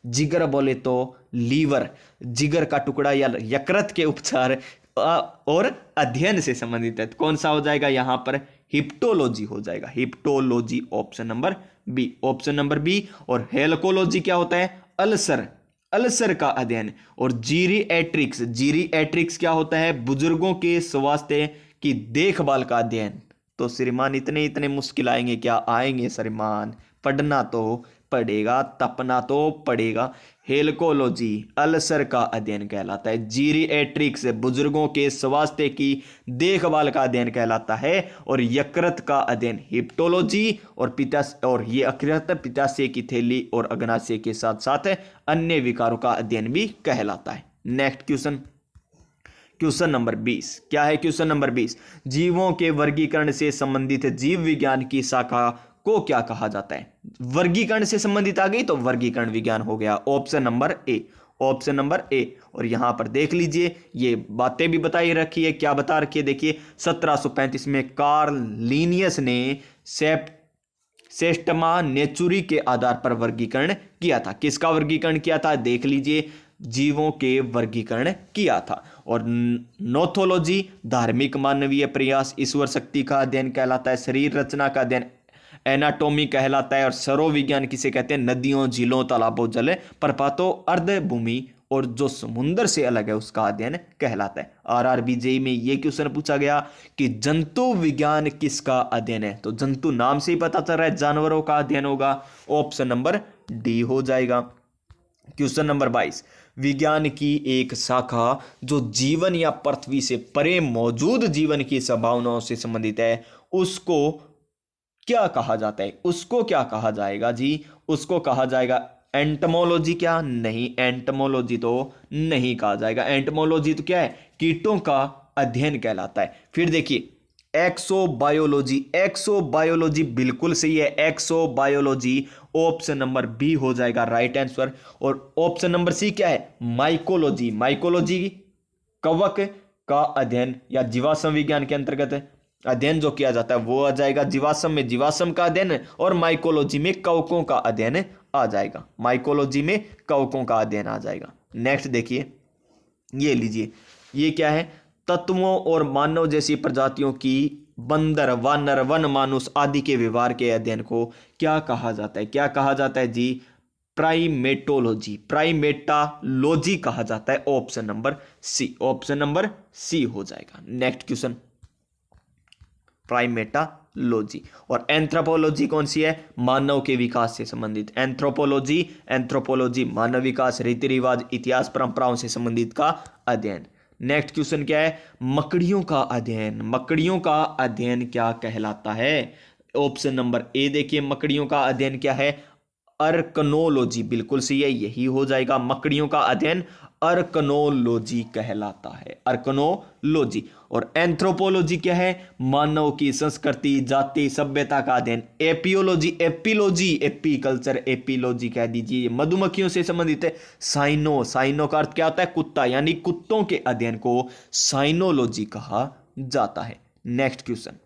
जिगर बोले तो लीवर, जिगर का टुकड़ा या यकृत के उपचार और अध्ययन से संबंधित है। कौन सा हो जाएगा यहां पर? हिप्टोलॉजी हो जाएगा, hippology, option number B, option number B. और हेलकोलॉजी क्या होता है? अल्सर का अध्ययन। और जीरिएट्रिक्स क्या होता है? बुजुर्गों के स्वास्थ्य की देखभाल का अध्ययन। तो श्रीमान इतने मुश्किल आएंगे क्या? आएंगे श्रीमान, पढ़ना तो पड़ेगा, तपना तो पड़ेगा। हेलकोलॉजी अल्सर का अध्ययन कहलाता है, जीरिएट्रिक्स बुजुर्गों के स्वास्थ्य की देखभाल का अध्ययन कहलाता है, और यकृत का अध्ययन हिप्टोलॉजी, और ये यकृत पित्ताशय की थैली और अग्नाशय के साथ साथ अन्य विकारों का अध्ययन भी कहलाता है। नेक्स्ट क्वेश्चन नंबर 20 क्या है? क्वेश्चन नंबर 20, जीवों के वर्गीकरण से संबंधित जीव विज्ञान की शाखा को क्या कहा जाता है? वर्गीकरण से संबंधित आ गई तो वर्गीकरण विज्ञान हो गया, option number A, option number A. और यहां पर देख लीजिए, ये बातें भी बताई रखी है, क्या बता रखी है? देखिए 1735 में कार्ल लिनियस ने सिस्टमा नेचुरी के आधार पर वर्गीकरण किया था। किसका वर्गीकरण किया था? देख लीजिए, जीवों के वर्गीकरण किया था। और नोथोलॉजी धार्मिक मानवीय प्रयास ईश्वर शक्ति का अध्ययन कहलाता है, शरीर रचना का अध्ययन एनाटॉमी कहलाता है, और सरोविज्ञान किसे कहते हैं? नदियों, झीलों, तालाबों, जल प्रपातों, अर्धभूमि और जो समुद्र से अलग है उसका अध्ययन कहलाता है। आरआरबी जेईई में ये क्वेश्चन पूछा गया कि जंतु विज्ञान किसका अध्ययन है? तो जंतु नाम से ही पता चल रहा है जानवरों का अध्ययन होगा, ऑप्शन नंबर डी हो जाएगा। क्वेश्चन नंबर 22, विज्ञान की एक शाखा जो जीवन या पृथ्वी से परे मौजूद जीवन की संभावनाओं से संबंधित है, उसको क्या कहा जाता है? उसको क्या कहा जाएगा जी? उसको कहा जाएगा एंटमोलॉजी। क्या? नहीं, एंटमोलॉजी तो नहीं कहा जाएगा। एंटमोलॉजी तो क्या है? कीटों का अध्ययन कहलाता है। फिर देखिए एक्सोबायोलॉजी, एक्सोबायोलॉजी बिल्कुल सही है, एक्सोबायोलॉजी ऑप्शन नंबर बी हो जाएगा राइट आंसर। और ऑप्शन नंबर सी क्या है? माइकोलॉजी, माइकोलॉजी कवक का अध्ययन या जीवाश्म विज्ञान के अंतर्गत अध्ययन जो किया जाता है वो आ जाएगा। जीवाश्म में जीवाश्म का अध्ययन, और माइकोलॉजी में कवकों का अध्ययन आ जाएगा, माइकोलॉजी में कवकों का अध्ययन आ जाएगा। नेक्स्ट देखिए, ये लीजिए, ये क्या है? तत्वों और मानव जैसी प्रजातियों की बंदर, वानर, वन मानुस आदि के व्यवहार के अध्ययन को क्या कहा जाता है? क्या कहा जाता है जी? प्राइमेटोलॉजी, प्राइमेटालॉजी कहा जाता है, option number C, option number C हो जाएगा। Next question, primatology. और एंथ्रोपोलॉजी कौन सी है? मानव के विकास से संबंधित। एंथ्रोपोलॉजी मानव विकास, रीति रिवाज, इतिहास, परंपराओं से संबंधित का अध्ययन। नेक्स्ट क्वेश्चन क्या है? मकड़ियों का अध्ययन, मकड़ियों का अध्ययन क्या कहलाता है? ऑप्शन नंबर ए देखिए, मकड़ियों का अध्ययन क्या है? अर्कनोलॉजी, बिल्कुल सही है, यही हो जाएगा। मकड़ियों का अध्ययन अर्कनोलॉजी कहलाता है, अर्कनोलॉजी। और एंथ्रोपोलॉजी क्या है? मानव की संस्कृति, जाति, सभ्यता का अध्ययन। एपियोलॉजी, एपिलॉजी, एपीकल्चर, एपिलॉजी कह दीजिए, मधुमक्खियों से संबंधित है। साइनो, साइनो का अर्थ क्या होता है? कुत्ता, यानी कुत्तों के अध्ययन को साइनोलॉजी कहा जाता है। नेक्स्ट क्वेश्चन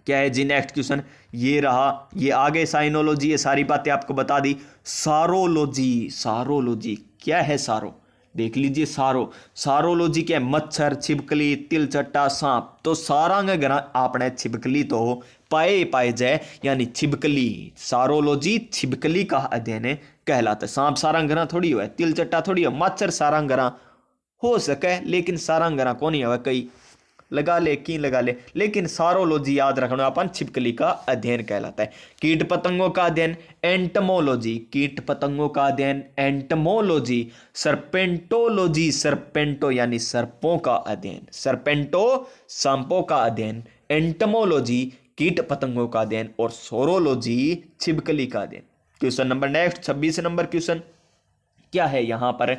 क्या है जी? नेक्स्ट क्वेश्चन ये रहा, ये आगे साइनोलॉजी, ये सारी बातें आपको बता दी। सारोलॉजी, सारोलॉजी क्या है? सारो देख लीजिए, सारो, सारोलॉजी क्या है? मच्छर, छिपकली, तिलचट्टा, सांप। तो सारंग ग्रह आपने छिपकली तो पाए जाए, यानी छिपकली, सारोलॉजी छिपकली का अध्ययन कहलाता है। सांप सारंग ग्रह थोड़ी हो, तिलचट्टा थोड़ी हो, मच्छर सारंग ग्रह हो सके, लेकिन सारंग ग्रह कौन है? कई लगा ले, की लगा ले, लेकिन सारोलॉजी याद रखना अपन, छिपकली का अध्ययन कहलाता है। कीट पतंगों का अध्ययन एंटमोलॉजी, कीट पतंगों का अध्ययन एंटमोलॉजी। सर्पेंटोलॉजी, सर्पेंटो यानी सर्पों का अध्ययन, सर्पेंटो सांपों का अध्ययन। एंटमोलॉजी कीट पतंगों का अध्ययन, और सोरोलॉजी छिपकली का अध्ययन। Question number next 26 number question क्या है यहां पर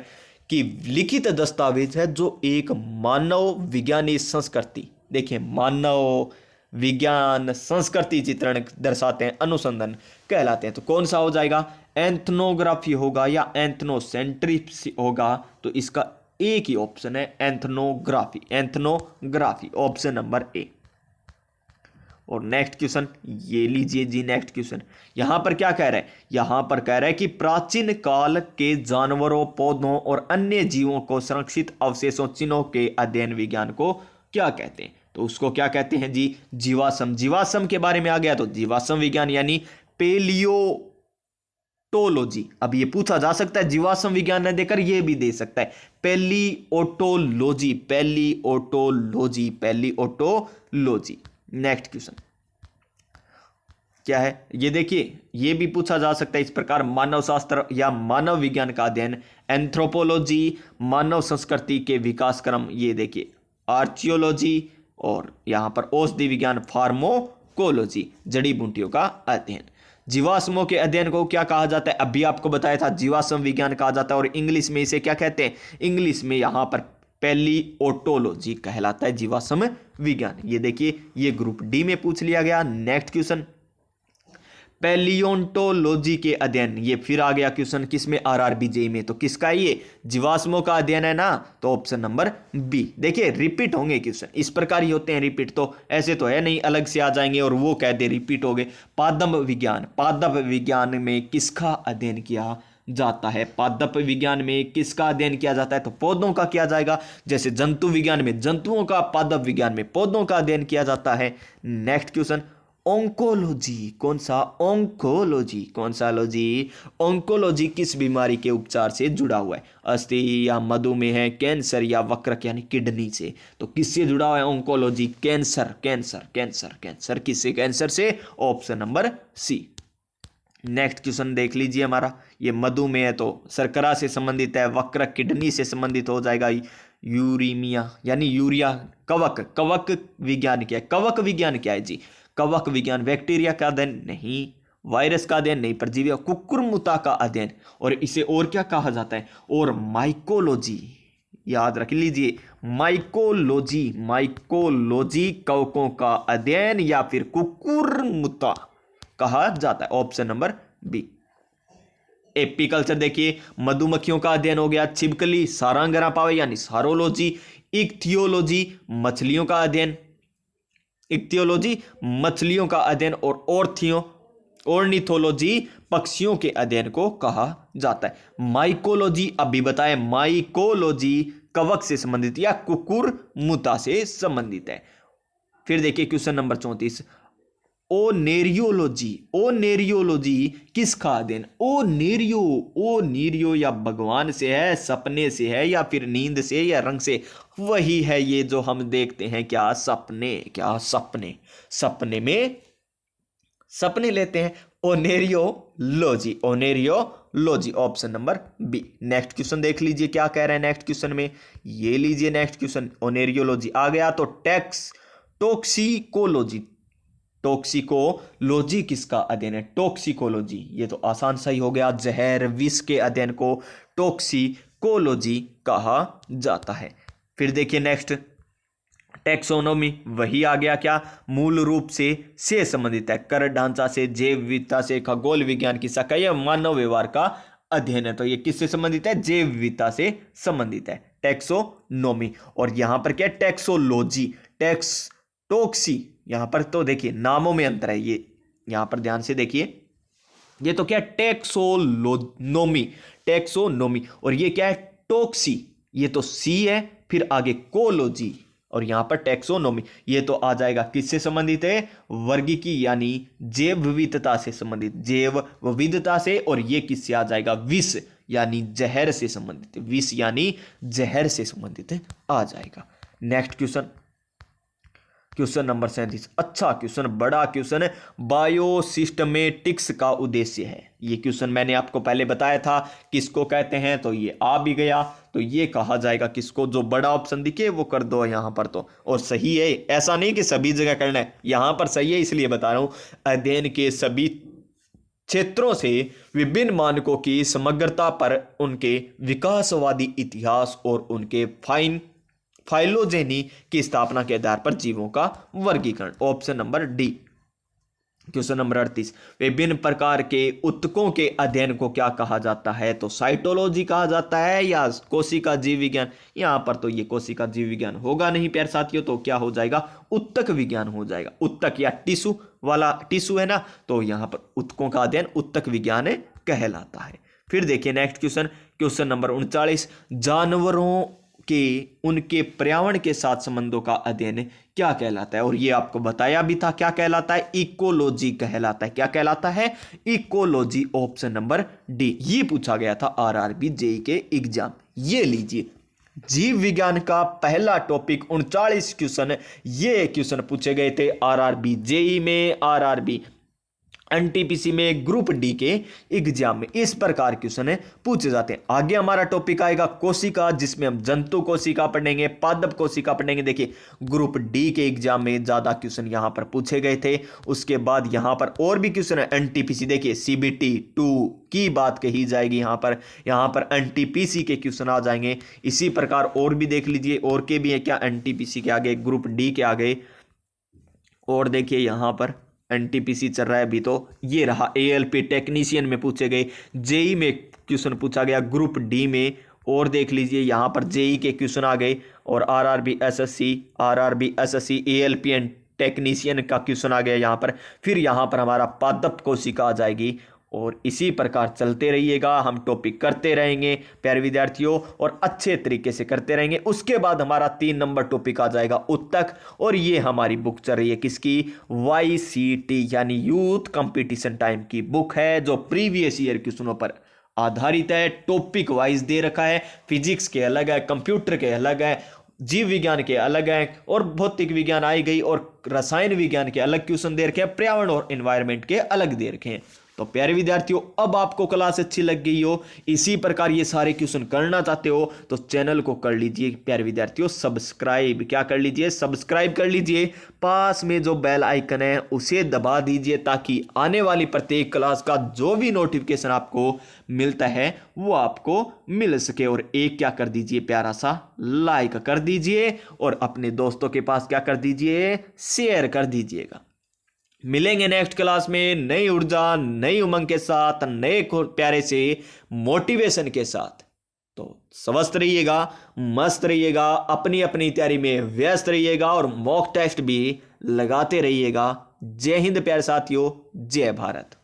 कि लिखित दस्तावेज है जो एक मानव विज्ञानी संस्कृति, देखिए मानव विज्ञान संस्कृति चित्रण दर्शाते हैं, अनुसंधान कहलाते हैं। तो कौन सा हो जाएगा? एंथनोग्राफी होगा या एंथनोसेंट्रिक होगा? तो इसका एक ही ऑप्शन है, एंथनोग्राफी, एंथनोग्राफी ऑप्शन नंबर ए। और नेक्स्ट क्वेश्चन ये लीजिए जी, नेक्स्ट क्वेश्चन यहां पर क्या कह रहा है? यहां पर कह रहा है कि प्राचीन काल के जानवरों, पौधों और अन्य जीवों को संरक्षित अवशेषों, चिन्हों के अध्ययन विज्ञान को क्या कहते हैं? तो उसको क्या कहते हैं जी? जीवाश्म। जीवाश्म के बारे में आ गया तो जीवाश्म विज्ञान यानी पेलियोटोलॉजी। अब ये पूछा जा सकता है, जीवाश्म विज्ञान न देकर ये भी दे सकता है, पेलियोटोलॉजी, पेलियोटोलॉजी, पेलियोटोलॉजी। नेक्स्ट क्वेश्चन क्या है? ये देखिए, ये भी पूछा जा सकता है इस प्रकार, मानव शास्त्र या मानव विज्ञान का अध्ययन एंथ्रोपोलॉजी, मानव संस्कृति के विकास क्रम, ये देखिए आर्चियोलॉजी, और यहां पर औषधि विज्ञान फार्माकोलॉजी, जड़ी बूटियों का अध्ययन। जीवाश्मों के अध्ययन को क्या कहा जाता है? अभी आपको बताया था, जीवाश्म विज्ञान कहा जाता है, और इंग्लिश में इसे क्या कहते हैं? इंग्लिश में यहां पर पेलियोटोलॉजी कहलाता है, जीवाश्म विज्ञान। ये देखिए, ये ग्रुप डी में पूछ लिया गया। नेक्स्ट क्वेश्चन पैलियोंटोलॉजी के अध्ययन, ये फिर आ गया क्वेश्चन किसमें? आरआरबी जेईई में। तो किसका ये? जीवाश्मों का अध्ययन है ना, तो ऑप्शन नंबर बी। देखिए रिपीट होंगे क्वेश्चन, इस प्रकार ही होते हैं रिपीट, तो ऐसे तो है नहीं अलग से आ जाएंगे और वो कह दे रिपीट हो गए। पादप विज्ञान, पादप विज्ञान में किसका अध्ययन किया जाता है? पादप विज्ञान में किसका अध्ययन किया जाता है? तो पौधों का किया जाएगा। जैसे जंतु विज्ञान में जंतुओं का, पादप विज्ञान में पौधों का अध्ययन किया जाता है। नेक्स्ट क्वेश्चन ओंकोलॉजी, कौन सा? ओंकोलॉजी, कौन सा लॉजी? ओंकोलॉजी किस बीमारी के उपचार से जुड़ा हुआ है? अस्थि या मधुमेह, कैंसर या वक्रक यानी किडनी से? तो किससे जुड़ा हुआ है oncology? Cancer, cancer, cancer, cancer. किससे? कैंसर से, option number C. Next question देख लीजिए हमारा, ये मधुमेह तो शर्करा से संबंधित है, वक्रक किडनी से संबंधित हो जाएगा। यूरीमिया यानी यूरिया, कवक, कवक विज्ञान क्या है? कवक विज्ञान क्या है जी? कवक विज्ञान बैक्टीरिया का अध्ययन नहीं, वायरस का अध्ययन नहीं, परजीवी, कुकुरमुता का अध्ययन। और इसे और क्या कहा जाता है? और माइकोलॉजी, याद रख लीजिए, माइकोलॉजी, माइकोलॉजी कवकों का अध्ययन या फिर कुकुरमुता कहा जाता है, ऑप्शन नंबर बी। एपीकल्चर देखिए, मधुमक्खियों का अध्ययन हो गया, छिपकली, सारंगरा पावे यानी सारोलॉजी। इक्थियोलॉजी मछलियों का अध्ययन, इक्थियोलॉजी मछलियों का अध्ययन, और ऑर्निथोलॉजी पक्षियों के अध्ययन को कहा जाता है। माइकोलॉजी अभी बताए, माइकोलॉजी कवक से संबंधित या कुकुरमुता से संबंधित है। फिर देखिए क्वेश्चन नंबर 34 ओनेरियोलॉजी, ओनेरियोलॉजी किसका अध्ययन? ओनेरियो, ओनेरियो या भगवान से है, सपने से है, या फिर नींद से या रंग से? वही है ये जो हम देखते हैं, क्या? सपने, क्या? सपने, सपने में सपने लेते हैं, oneirology, oneirology option number B. Next question देख लीजिए क्या कह रहे हैं नेक्स्ट क्वेश्चन में, ये लीजिए नेक्स्ट क्वेश्चन, ओनेरियोलॉजी आ गया तो टॉक्सिकोलॉजी, टॉक्सिकोलॉजी किसका अध्ययन है? टॉक्सिकोलॉजी, ये तो आसान सही हो गया। जहर विष के अध्ययन को टॉक्सिकोलॉजी कहा जाता है। फिर देखिए नेक्स्ट, टैक्सोनॉमी, वही आ गया क्या? मूल रूप से संबंधित है, कर ढांचा से, जैव विविधता से, खगोल विज्ञान की शाखा या मानव व्यवहार का अध्ययन है। तो ये किससे संबंधित है? जैव विविधता से संबंधित है, टैक्सोनॉमी। और यहां पर क्या? टैक्सोलॉजी, टॉक्सी, यहां पर तो देखिए नामों में अंतर है, ये यहां पर ध्यान से देखिए, ये तो क्या? टैक्सोनॉमी। और ये क्या है? टॉक्सी, ये तो सी है, फिर आगे कोलॉजी और यहां पर टैक्सोनॉमी। ये तो आ जाएगा किससे संबंधित है? वर्गीकी यानी जैव विविधता से संबंधित, जैव विविधता से। और ये किससे आ जाएगा? विष यानी जहर से संबंधित, विष यानी जहर से संबंधित आ जाएगा। नेक्स्ट क्वेश्चन नंबर 37, अच्छा क्वेश्चन, बड़ा क्वेश्चन, बायोसिस्टमेटिक्स का उद्देश्य है। ये क्वेश्चन मैंने आपको पहले बताया था किसको कहते हैं, तो ये आ भी गया। तो ये कहा जाएगा किसको? जो बड़ा ऑप्शन दिखे वो कर दो यहां पर तो, और सही है, ऐसा नहीं कि सभी जगह करना है, यहां पर सही है इसलिए बता रहा हूं। अध्ययन के सभी क्षेत्रों से विभिन्न मानकों की समग्रता पर उनके विकासवादी इतिहास और उनके फाइलोजेनी की स्थापना के आधार पर जीवों का वर्गीकरण, option number D. Question number 38, विभिन्न प्रकार के ऊतकों के अध्ययन को क्या कहा जाता है? तो साइटोलॉजी कहा जाता है या कोशिका जीव विज्ञान? यहां पर तो ये कोशिका जीव विज्ञान होगा नहीं प्यारे साथियों, तो क्या हो जाएगा? ऊतक विज्ञान हो जाएगा। ऊतक या टिश्यू वाला, टिश्यू है ना, तो यहां पर ऊतकों का अध्ययन ऊतक विज्ञान कहलाता है। फिर देखिए नेक्स्ट क्वेश्चन नंबर 39, जानवरों के उनके पर्यावरण के साथ संबंधों का अध्ययन क्या कहलाता है? और ये आपको बताया भी था, क्या कहलाता है? इकोलॉजी कहलाता है। क्या कहलाता है? Ecology, option number D. ये पूछा गया था आरआरबी जेई के एग्जाम। ये लीजिए, जीव विज्ञान का पहला टॉपिक 39 क्वेश्चन, ये क्वेश्चन पूछे गए थे आरआरबी जेई में, आरआरबी एनटीपीसी में, ग्रुप डी के एग्जाम में इस प्रकार क्वेश्चन पूछे जाते हैं। आगे हमारा टॉपिक आएगा कोशिका, जिसमें हम जंतु कोशिका पढ़ेंगे, पादप कोशिका पढ़ेंगे। देखिए ग्रुप डी के एग्जाम में ज्यादा क्वेश्चन यहां पर पूछे गए थे। उसके बाद यहां पर और भी क्वेश्चन है एनटीपीसी, देखिए सीबीटी 2 की बात कही जाएगी यहां पर एनटीपीसी के क्वेश्चन आ जाएंगे। इसी प्रकार और भी देख लीजिए, और के भी है क्या एनटीपीसी के आगे, ग्रुप डी के आगे। और देखिए यहां पर एनटीपीसी चल रहा है अभी, तो ये रहा एएलपी टेक्नीशियन में पूछे गए, जेई में क्वेश्चन पूछा गया ग्रुप डी में। और देख लीजिए यहां पर जेई के क्वेश्चन आ गए, और RRB SSC ALP and technician का क्वेश्चन आ गया यहां पर। फिर यहां पर हमारा पादप कोशिका आ जाएगी। और इसी प्रकार चलते रहिएगा, हम टॉपिक करते रहेंगे प्यारे विद्यार्थियों, और अच्छे तरीके से करते रहेंगे। उसके बाद हमारा 3 नंबर टॉपिक आ जाएगा ऊतक, और ये हमारी बुक चल रही है किसकी? YCT यानी यूथ कंपटीशन टाइम की बुक है, जो प्रीवियस ईयर क्वेश्चनों पर आधारित है। टॉपिक वाइज दे रखा है, फिजिक्स के अलग है, कंप्यूटर के अलग है, जीव विज्ञान के अलग है, और भौतिक विज्ञान आई गई, और रसायन विज्ञान के अलग क्वेश्चन दे रखे हैं, पर्यावरण और एनवायरमेंट के अलग दे रखे हैं। तो प्यारे विद्यार्थियों, अब आपको क्लास अच्छी लग गई हो, इसी प्रकार ये सारे क्वेश्चन करना चाहते हो, तो चैनल को कर लीजिए प्यारे विद्यार्थियों सब्सक्राइब। क्या कर लीजिए? सब्सक्राइब कर लीजिए। पास में जो बेल आइकन है उसे दबा दीजिए, ताकि आने वाली प्रत्येक क्लास का जो भी नोटिफिकेशन आपको मिलता है वो आपको मिल सके। और एक क्या कर दीजिए, प्यारा सा लाइक कर दीजिए, और अपने दोस्तों के पास क्या कर दीजिए? शेयर कर दीजिएगा। मिलेंगे नेक्स्ट क्लास में नई ऊर्जा, नई उमंग के साथ, नए प्यारे से मोटिवेशन के साथ। तो स्वस्थ रहिएगा, मस्त रहिएगा, अपनी अपनी तैयारी में व्यस्त रहिएगा, और मॉक टेस्ट भी लगाते रहिएगा। जय हिंद प्यारे साथियों, जय भारत।